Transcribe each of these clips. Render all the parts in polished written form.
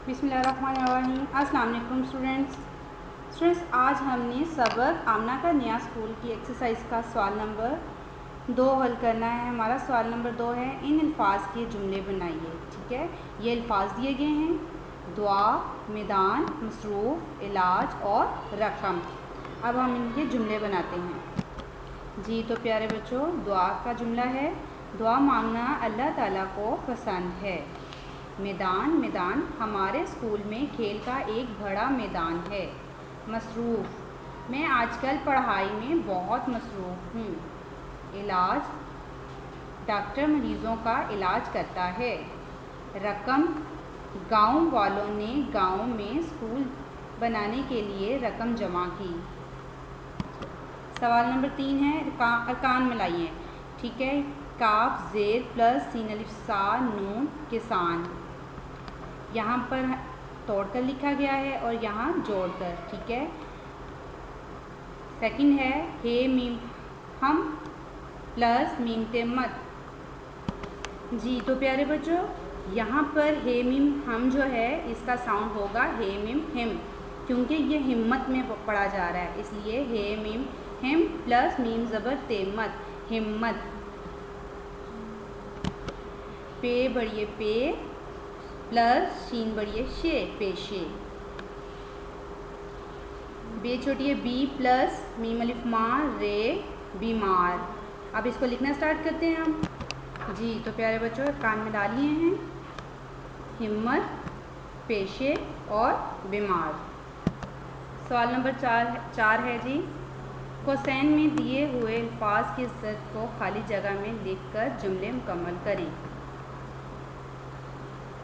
बिस्मिल्लाहिर्रहमानिर्रहीम। अस्सलाम वालेकुम स्टूडेंट्स, आज हमने सबक आमना का नया स्कूल की एक्सरसाइज का सवाल नंबर 2 हल करना है। हमारा सवाल नंबर 2 है, इन अल्फाज के जुमले बनाइए। ठीक है, ये अल्फाज दिए गए हैं, दुआ, मैदान, मसरूफ़, इलाज और रकम। अब हम इनके जुमले बनाते हैं जी। तो प्यारे बच्चों, दुआ का जुमला है, दुआ मांगना अल्लाह ताला को पसंद है। मैदान हमारे स्कूल में खेल का एक बड़ा मैदान है। मसरूफ़, मैं आजकल पढ़ाई में बहुत मसरूफ़ हूँ। इलाज, डॉक्टर मरीज़ों का इलाज करता है। रकम, गांव वालों ने गांव में स्कूल बनाने के लिए रकम जमा की। सवाल नंबर 3 है, अरकान मिलाइए। ठीक है, काफ ज़ेर प्लस सीन अलिफ सा नून किसान, यहाँ पर तोड़कर लिखा गया है और यहाँ जोड़कर। ठीक है, सेकंड है, हे मीम हम प्लस मीम ते मत जी। तो प्यारे बच्चों, यहाँ पर हे मीम हम जो है इसका साउंड होगा हे मीम हिम, क्योंकि ये हिम्मत में पढ़ा जा रहा है, इसलिए हे मीम हिम प्लस मीम ज़बर ते मत हिम्मत। पे बढ़िए पे प्लस शीन बढ़िए शे पेशे। बे छोटी है बी प्लस मीम अलिफ माँ रे बीमार। अब इसको लिखना स्टार्ट करते हैं हम जी। तो प्यारे बच्चों, कान में डाल लिए हैं, हिम्मत, पेशे और बीमार। सवाल नंबर 4 है जी, कोसैन में दिए हुए अल्फाज की ज़द को खाली जगह में लिखकर जुमले मुकम्मल करें।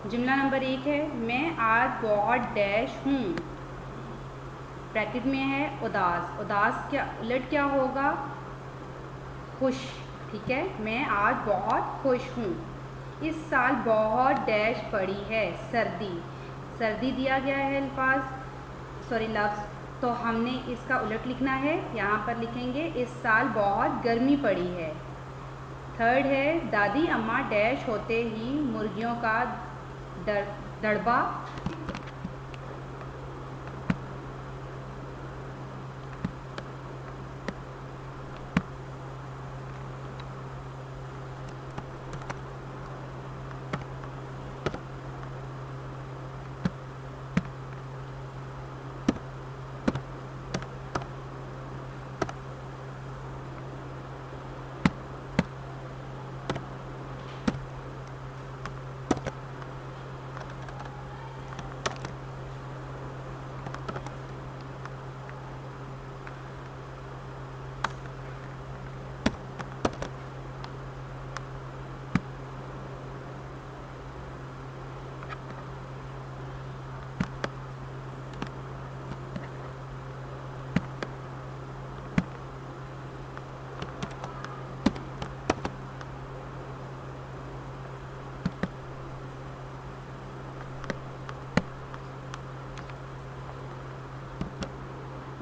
जुमला नंबर 1 है, मैं आज बहुत डैश हूँ। ब्रैकेट में है उदास, उदास क्या उलट क्या होगा, खुश। ठीक है, मैं आज बहुत खुश हूँ। इस साल बहुत डैश पड़ी है, सर्दी। सर्दी दिया गया है लफ्ज़, तो हमने इसका उलट लिखना है। यहाँ पर लिखेंगे इस साल बहुत गर्मी पड़ी है। थर्ड है, दादी अम्मा डैश होते ही मुर्गियों का दड़बा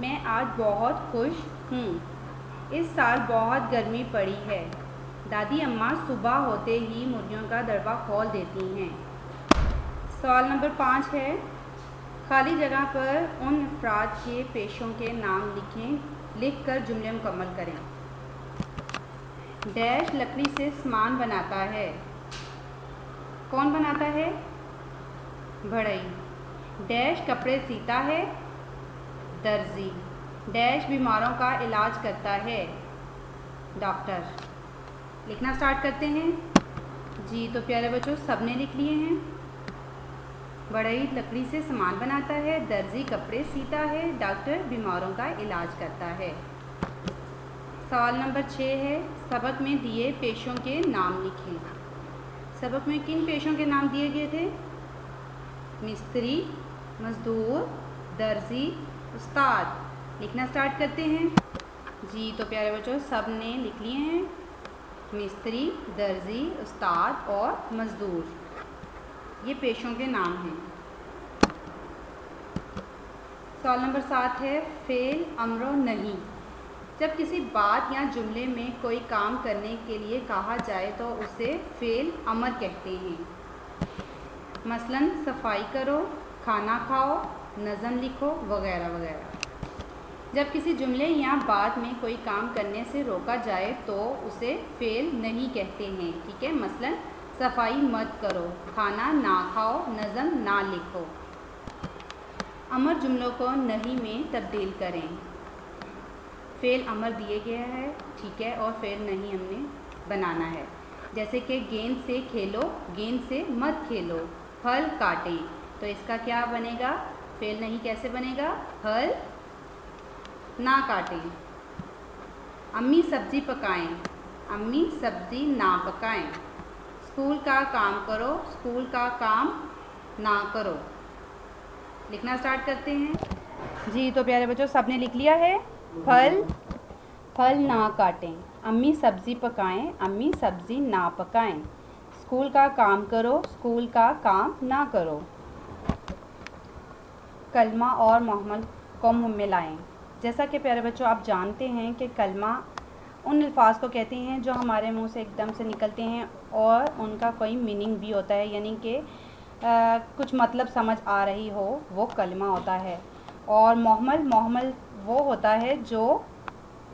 मैं आज बहुत खुश हूँ। इस साल बहुत गर्मी पड़ी है। दादी अम्मा सुबह होते ही मुर्गियों का दड़बा खोल देती हैं। सवाल नंबर 5 है, खाली जगह पर उन अफराद के पेशों के नाम लिखकर जुमले मुकम्मल करें। डैश लकड़ी से सामान बनाता है। कौन बनाता है? बढ़ई। डैश कपड़े सीता है, दर्जी। डैश बीमारों का इलाज करता है, डॉक्टर। लिखना स्टार्ट करते हैं जी। तो प्यारे बच्चों, सबने लिख लिए हैं। बढ़ई लकड़ी से सामान बनाता है, दर्जी कपड़े सीता है, डॉक्टर बीमारों का इलाज करता है। सवाल नंबर 6 है, सबक में दिए पेशों के नाम लिखें। सबक में किन पेशों के नाम दिए गए थे? मिस्त्री, मज़दूर, दर्जी, उस्ताद। लिखना स्टार्ट करते हैं जी। तो प्यारे बच्चों, सब ने लिख लिए हैं, मिस्त्री, दर्जी, उस्ताद और मज़दूर, ये पेशों के नाम हैं। सवाल नंबर 7 है, फ़ेल अम्रो नहीं। जब किसी बात या जुमले में कोई काम करने के लिए कहा जाए तो उसे फ़ेल अमर कहते हैं। मसलन सफाई करो, खाना खाओ, नज़म लिखो, वगैरह वगैरह। जब किसी जुमले या बात में कोई काम करने से रोका जाए तो उसे फ़ेल नहीं कहते हैं, ठीक है। मसलन सफाई मत करो, खाना ना खाओ, नज़म ना लिखो। अमर जुमलों को नहीं में तब्दील करें। फ़ेल अमर दिए गया है, ठीक है, और फ़ेल नहीं हमने बनाना है। जैसे कि गेंद से खेलो, गेंद से मत खेलो, फल काटें। तो इसका क्या बनेगा? फ़ेल नहीं कैसे बनेगा? फल ना काटें। अम्मी सब्ज़ी पकाएं, अम्मी सब्ज़ी ना पकाएं। स्कूल का काम करो, स्कूल का काम ना करो। लिखना स्टार्ट करते हैं जी। तो प्यारे बच्चों, सबने लिख लिया है? फल ना काटें, अम्मी सब्ज़ी पकाएं, अम्मी सब्ज़ी ना पकाएं। स्कूल का काम करो, स्कूल का काम ना करो। कलमा और मोहम्मद को मुँह में लाएं। जैसा कि प्यारे बच्चों आप जानते हैं कि कलमा उन अल्फाज को कहते हैं जो हमारे मुंह से एकदम से निकलते हैं और उनका कोई मीनिंग भी होता है, यानी कि कुछ मतलब समझ आ रही हो, वो कलमा होता है। और मोहम्मद वो होता है जो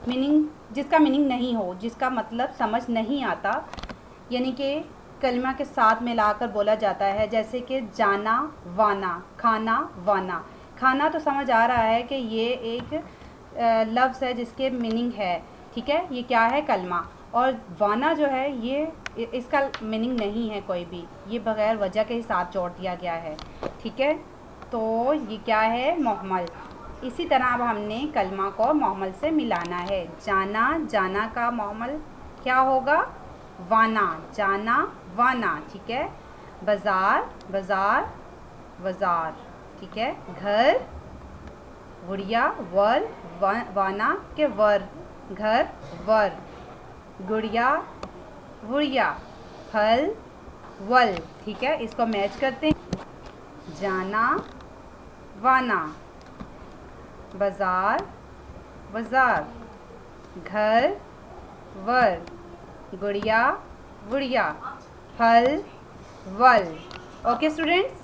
जिसका मीनिंग नहीं हो, जिसका मतलब समझ नहीं आता, यानी कि कलमा के साथ मिलाकर बोला जाता है। जैसे कि जाना वाना, खाना वाना। खाना तो समझ आ रहा है कि ये एक लफ्ज़ है जिसके मीनिंग है, ठीक है, ये क्या है? कलमा। और वाना जो है ये इसका मीनिंग नहीं है कोई भी, ये बग़ैर वजह के ही साथ जोड़ दिया गया है, ठीक है। तो ये क्या है? मोहम्मद। इसी तरह अब हमने कलमा को मोहम्मद से मिलाना है। जाना का मोहम्मद क्या होगा? वाना, जाना वाना, ठीक है। बाज़ार वज़ार, ठीक है। घर गुड़िया वर, वाना के वर, घर वर। गुड़िया गुड़िया, फल वल, ठीक है। इसको मैच करते हैं। जाना वाना, बाज़ार वज़ार, घर वर, गुड़िया गुड़िया, फल वल। Okay students.